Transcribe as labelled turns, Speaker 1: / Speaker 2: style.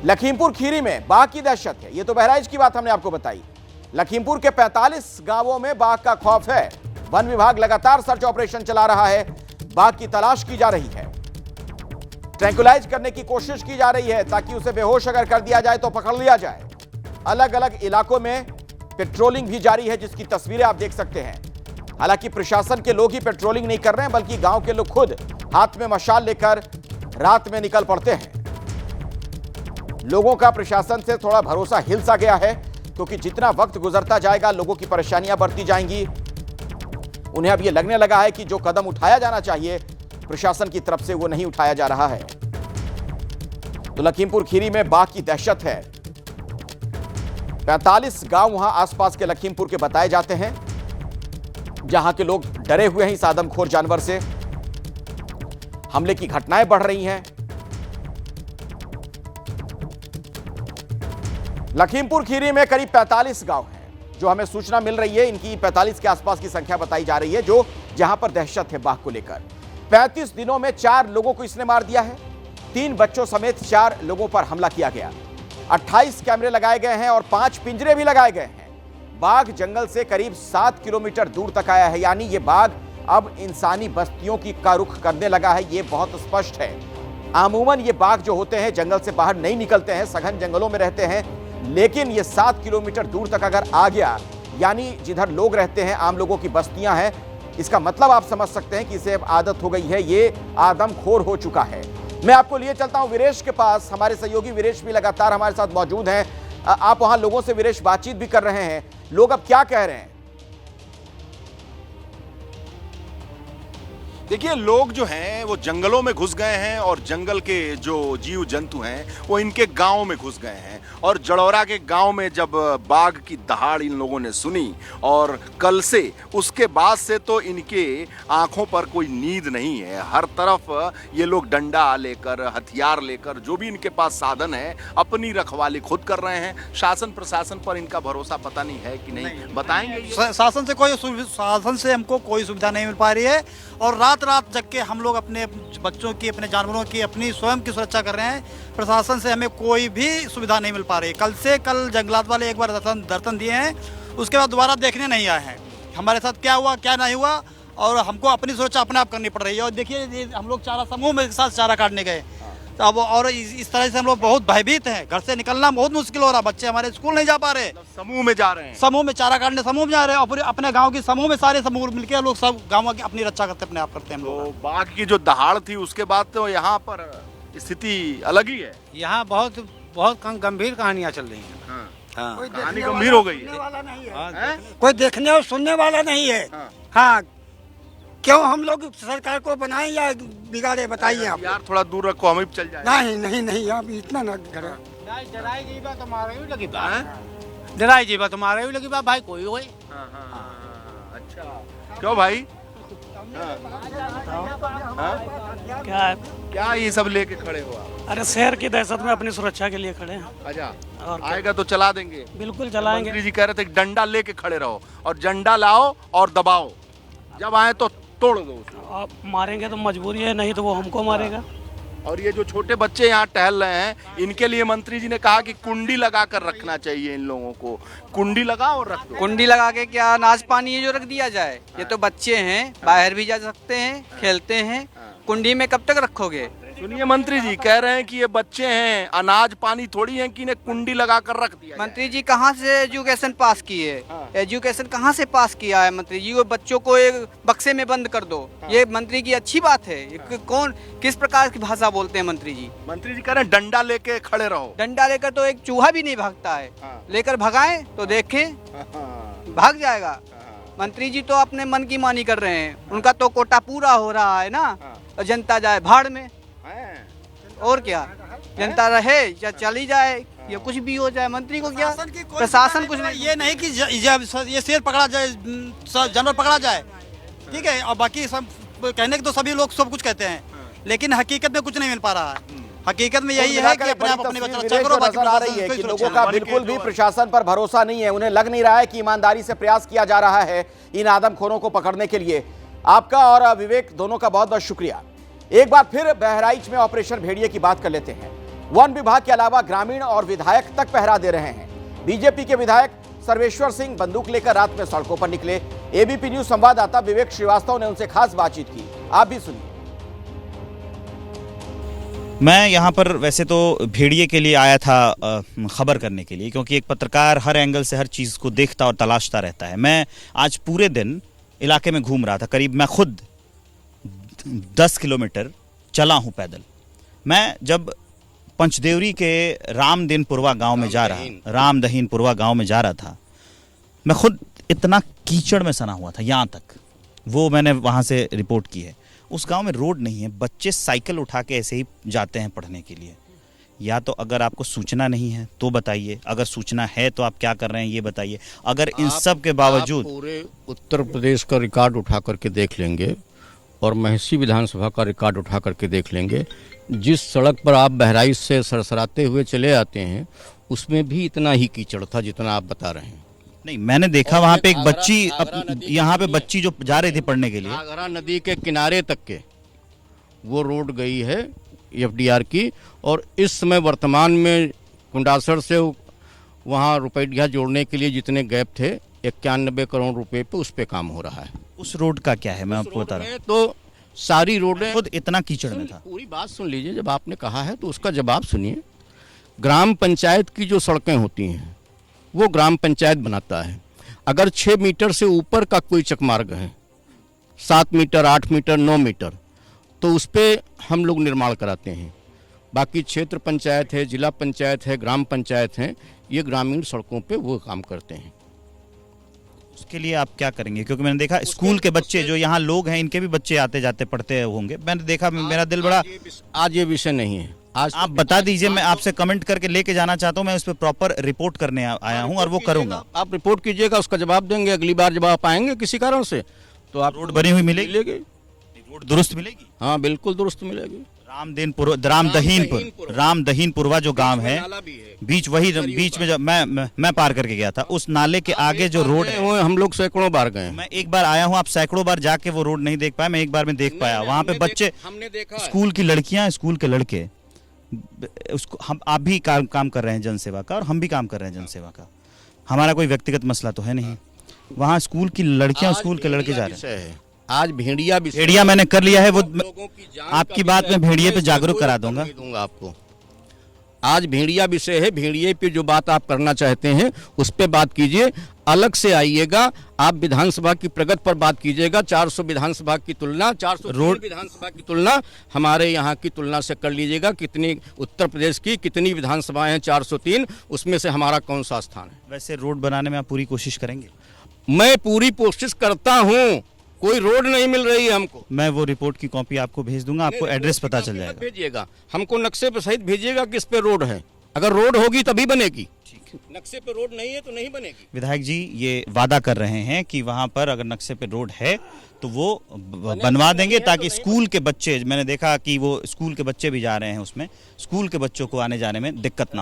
Speaker 1: लखीमपुर खीरी में बाघ की दहशत है। ये तो बहराइच की बात हमने आपको बताई। लखीमपुर के 45 गांवों में बाघ का खौफ है। वन विभाग लगातार सर्च ऑपरेशन चला रहा है। बाघ की तलाश की जा रही है, ट्रैंकुलाइज करने की कोशिश की जा रही है ताकि उसे बेहोश अगर कर दिया जाए तो पकड़ लिया जाए। अलग अलग इलाकों में पेट्रोलिंग भी जारी है, जिसकी तस्वीरें आप देख सकते हैं। हालांकि प्रशासन के लोग ही पेट्रोलिंग नहीं कर रहे हैं, बल्कि गांव के लोग खुद हाथ में मशाल लेकर रात में निकल पड़ते हैं। लोगों का प्रशासन से थोड़ा भरोसा हिल सा गया है, क्योंकि जितना वक्त गुजरता जाएगा लोगों की परेशानियां बढ़ती जाएंगी। उन्हें अब यह लगने लगा है कि जो कदम उठाया जाना चाहिए प्रशासन की तरफ से वो नहीं उठाया जा रहा है। तो लखीमपुर खीरी में बाघ की दहशत है। 45 गांव वहां आसपास के लखीमपुर के बताए जाते हैं, जहां के लोग डरे हुए हैं इस आदमखोर जानवर से। हमले की घटनाएं बढ़ रही हैं। लखीमपुर खीरी में करीब 45 गांव हैं, जो हमें सूचना मिल रही है। इनकी 45 के आसपास की संख्या बताई जा रही है, जो जहां पर दहशत है बाघ को लेकर। 35 दिनों में 4 लोगों को इसने मार दिया है। 3 बच्चों समेत 4 लोगों पर हमला किया गया। 28 कैमरे लगाए गए हैं और 5 पिंजरे भी लगाए गए हैं। बाघ जंगल से करीब 7 किलोमीटर दूर तक आया है, यानी ये बाघ अब इंसानी बस्तियों का रुख करने लगा है। ये बहुत स्पष्ट है। अमूमन ये बाघ जो होते हैं जंगल से बाहर नहीं निकलते हैं, सघन जंगलों में रहते हैं, लेकिन ये 7 किलोमीटर दूर तक अगर आ गया, यानी जिधर लोग रहते हैं, आम लोगों की बस्तियां हैं, इसका मतलब आप समझ सकते हैं कि इसे अब आदत हो गई है, ये आदमखोर हो चुका है। मैं आपको लिए चलता हूं वीरेश के पास। हमारे सहयोगी वीरेश भी लगातार हमारे साथ मौजूद हैं। आप वहां लोगों से वीरेश बातचीत भी कर रहे हैं, लोग अब क्या कह रहे हैं?
Speaker 2: देखिए, लोग जो हैं वो जंगलों में घुस गए हैं और जंगल के जो जीव जंतु हैं वो इनके गांव में घुस गए हैं। और जड़ौरा के गांव में जब बाघ की दहाड़ इन लोगों ने सुनी और कल से उसके बाद से तो इनके आंखों पर कोई नींद नहीं है। हर तरफ ये लोग डंडा लेकर, हथियार लेकर, जो भी इनके पास साधन है, अपनी रखवाली खुद कर रहे हैं। शासन प्रशासन पर इनका भरोसा पता नहीं है कि नहीं बताएंगे।
Speaker 3: शासन से हमको कोई सुविधा नहीं मिल पा रही है और रात जग के हम लोग अपने बच्चों की, अपने जानवरों की, अपनी स्वयं की सुरक्षा कर रहे हैं। प्रशासन से हमें कोई भी सुविधा नहीं मिल पा रही। कल जंगलात वाले एक बार दर्शन दिए हैं, उसके बाद दोबारा देखने नहीं आए हैं। हमारे साथ क्या हुआ क्या नहीं हुआ, और हमको अपनी सुरक्षा अपने आप करनी पड़ रही है। और देखिए, हम लोग चारा समूह में साथ चारा काटने गए, तो अब और इस तरह से हम लोग बहुत भयभीत हैं। घर से निकलना बहुत मुश्किल हो रहा। बच्चे हमारे स्कूल नहीं जा पा रहे।
Speaker 2: समूह में जा रहे हैं,
Speaker 3: समूह में चारा काटने समूह में जा रहे हैं, और अपने गांव की समूह में सारे समूह मिलकर लोग सब गांव की अपनी रक्षा करते, अपने आप करते हैं हम लोग।
Speaker 2: तो बाघ की जो दहाड़ थी उसके बाद तो यहाँ पर स्थिति अलग ही है।
Speaker 4: यहाँ बहुत गंभीर कहानियाँ चल रही हैं।
Speaker 2: हाँ, कहानी गंभीर हो गई है।
Speaker 5: कोई देखने और सुनने वाला नहीं है। हाँ, क्यों हम लोग सरकार को बनाएं या बिगाड़े, बताइए आप।
Speaker 2: यार थोड़ा दूर रखो, हम भी चल जाए।
Speaker 5: नहीं आप इतना ना करें।
Speaker 4: डराई जीवा तुम्हारे भी लगी बात, डराई जीवा तुम्हारे भी लगी बात भाई, कोई होए।
Speaker 2: अच्छा, क्यों भाई? क्या ये सब लेके खड़े हो आप?
Speaker 6: अरे शहर की दहशत में अपनी सुरक्षा के लिए खड़े हैं।
Speaker 2: अच्छा, आएगा तो चला देंगे?
Speaker 6: बिल्कुल चलाएंगे।
Speaker 2: मंत्री जी कह रहे थे डंडा लेके खड़े रहो और डंडा लाओ और दबाओ, जब आए तो तोड़ दो उसको।
Speaker 6: आप मारेंगे तो मजबूरी है, नहीं तो वो हमको मारेगा।
Speaker 2: और ये जो छोटे बच्चे यहाँ टहल रहे हैं, इनके लिए मंत्री जी ने कहा कि कुंडी लगा कर रखना चाहिए। इन लोगों को कुंडी लगाओ और रख दो।
Speaker 7: कुंडी लगा के क्या अनाज पानी जो रख दिया जाए? ये तो बच्चे हैं, बाहर भी जा सकते हैं, खेलते हैं। कुंडी में कब तक रखोगे?
Speaker 2: सुनिए, मंत्री जी कह रहे हैं कि ये बच्चे हैं, अनाज पानी थोड़ी है कि इन्हें कुंडी लगा कर रख दिया।
Speaker 7: मंत्री जी कहाँ से एजुकेशन पास किए? एजुकेशन कहाँ से पास किया है मंत्री जी? वो बच्चों को एक बक्से में बंद कर दो, ये मंत्री की अच्छी बात है? कौन किस प्रकार की भाषा बोलते हैं मंत्री जी?
Speaker 2: मंत्री जी कह रहे हैं डंडा लेके खड़े रहो।
Speaker 7: डंडा लेकर तो एक चूहा भी नहीं भागता है। लेकर भगाएं तो देखें, भाग जाएगा। मंत्री जी तो अपने मन की मानी कर रहे हैं। उनका तो कोटा पूरा हो रहा है ना, और जनता जाए भाड़ में। और क्या, जनता रहे या चली जाए या कुछ भी हो जाए, मंत्री को क्या? प्रशासन कुछ नहीं।
Speaker 3: ये नहीं कि ये शेर पकड़ा जाए, जानवर पकड़ा जाए, ठीक है, और बाकी सब कहने के तो सभी लोग सब कुछ कहते हैं, लेकिन हकीकत में कुछ नहीं मिल पा रहा है। हकीकत में यही है कि अपने आप अपनी रक्षा करो।
Speaker 1: नजर आ रही है कि लोगों का बिल्कुल भी प्रशासन पर भरोसा नहीं है। उन्हें लग नहीं रहा है कि ईमानदारी से प्रयास किया जा रहा है इन आदमखोरों को पकड़ने के लिए। आपका और विवेक दोनों का बहुत बहुत शुक्रिया। एक बार फिर बहराइच में ऑपरेशन भेड़िए की बात कर लेते हैं। वन विभाग के अलावा ग्रामीण और विधायक तक पहरा दे रहे हैं। बीजेपी के विधायक सर्वेश्वर सिंह बंदूक लेकर रात में सड़कों पर निकले। एबीपी न्यूज संवाददाता विवेक श्रीवास्तव ने उनसे खास बातचीत की, आप भी सुनिए।
Speaker 8: मैं यहाँ पर वैसे तो भेड़िए के लिए आया था खबर करने के लिए, क्योंकि एक पत्रकार हर एंगल से हर चीज़ को देखता और तलाशता रहता है। मैं आज पूरे दिन इलाके में घूम रहा था, करीब मैं खुद 10 किलोमीटर चला हूँ पैदल। मैं जब पंचदेवरी के रामदहीनपुरवा गांव में जा रहा था, मैं खुद इतना कीचड़ में सना हुआ था यहाँ तक, वो मैंने वहाँ से रिपोर्ट की है। उस गांव में रोड नहीं है, बच्चे साइकिल उठा के ऐसे ही जाते हैं पढ़ने के लिए। या तो अगर आपको सूचना नहीं है तो बताइए, अगर सूचना है तो आप क्या कर रहे हैं ये बताइए। अगर इन सब के बावजूद
Speaker 9: पूरे उत्तर प्रदेश का रिकॉर्ड उठा करके देख लेंगे और महिषी विधानसभा का रिकॉर्ड उठा करके देख लेंगे, जिस सड़क पर आप बहराइच से सरसराते हुए चले आते हैं उसमें भी इतना ही कीचड़ था जितना आप बता रहे हैं।
Speaker 8: नहीं, मैंने देखा वहाँ पे एक बच्ची, यहाँ पे बच्ची जो जा रही थी पढ़ने के लिए,
Speaker 9: घाघरा नदी के किनारे तक के वो रोड गई है एफडीआर की, और इस समय वर्तमान में कुंडासर से वहाँ रुपैया जोड़ने के लिए जितने गैप थे 91 करोड़ रुपए पे उस पे काम हो रहा है।
Speaker 8: उस रोड का क्या है मैं आपको बता रहा हूँ।
Speaker 9: तो सारी रोडें
Speaker 8: खुद इतना कीचड़ में था।
Speaker 9: पूरी बात सुन लीजिए, जब आपने कहा है तो उसका जवाब सुनिए। ग्राम पंचायत की जो सड़कें होती हैं वो ग्राम पंचायत बनाता है। अगर 6 मीटर से ऊपर का कोई चकमार्ग है, 7 मीटर, 8 मीटर, 9 मीटर, तो उस पर हम लोग निर्माण कराते हैं। बाकी क्षेत्र पंचायत है, जिला पंचायत है, ग्राम पंचायत है, ये ग्रामीण सड़कों पे वो काम करते हैं।
Speaker 8: उसके लिए आप क्या करेंगे? क्योंकि मैंने देखा स्कूल के बच्चे जो यहाँ लोग हैं, इनके भी बच्चे आते जाते पढ़ते होंगे। मैंने देखा, मेरा दिल बड़ा।
Speaker 9: आज ये विषय नहीं है। आज
Speaker 8: आप बता दीजिए, मैं आपसे कमेंट करके लेके जाना चाहता हूँ। मैं उस पर प्रॉपर रिपोर्ट करने आया हूँ और वो करूँगा।
Speaker 9: आप रिपोर्ट कीजिएगा, उसका जवाब देंगे। अगली बार जब आप आएंगे किसी कारण से तो आप
Speaker 8: रोड बनी हुई मिलेगी, रोड दुरुस्त मिलेगी।
Speaker 9: हाँ बिल्कुल दुरुस्त मिलेगी।
Speaker 8: रामदहीनपुरवा जो गांव है, बीच में जब मैं पार करके गया था, उस नाले के आगे जो रोड है
Speaker 9: हम लोग सैकड़ों बार गए।
Speaker 8: मैं एक बार आया हूँ, आप सैकड़ों बार जाके वो रोड नहीं देख पाए, मैं एक बार में देख पाया। वहाँ पे बच्चे, स्कूल की लड़कियां, स्कूल के लड़के, उसको आप भी काम कर रहे हैं जनसेवा का और हम भी काम कर रहे हैं जनसेवा का। हमारा कोई व्यक्तिगत मसला तो है नहीं। वहाँ स्कूल की लड़कियां, स्कूल के लड़के जा रहे हैं।
Speaker 9: आज भेड़िया
Speaker 8: मैंने कर लिया है, वो आपकी बात में भेड़िए पे जागरूक करा दूंगा
Speaker 9: आपको। आज भेड़िया विषय है, भेड़िए पे जो बात आप करना चाहते हैं उस पे बात कीजिए, अलग से आइएगा। आप विधानसभा की प्रगति पर बात कीजिएगा। 400 विधानसभा की तुलना, 400 रोड विधानसभा की तुलना हमारे यहाँ की तुलना से कर लीजिएगा। कितनी उत्तर प्रदेश की कितनी विधानसभाएं हैं? 403, उसमें से हमारा कौन सा स्थान है?
Speaker 8: वैसे रोड बनाने में आप पूरी कोशिश करेंगे?
Speaker 9: मैं पूरी कोशिश करता हूँ, कोई रोड नहीं मिल रही है हमको।
Speaker 8: मैं वो रिपोर्ट की कॉपी आपको भेज दूंगा, आपको एड्रेस पता चल जाएगा।
Speaker 9: भेजिएगा, हमको नक्शे पे सहित भेजिएगा कि इस पे रोड है। अगर रोड होगी तभी बनेगी, नक्शे पे रोड नहीं है तो नहीं बनेगी।
Speaker 8: विधायक जी ये वादा कर रहे हैं कि वहां पर अगर नक्शे पे रोड है तो वो बनवा देंगे, ताकि स्कूल के बच्चे, मैंने देखा कि वो स्कूल के बच्चे भी जा रहे हैं, उसमें स्कूल के बच्चों को आने जाने में दिक्कत ना हो।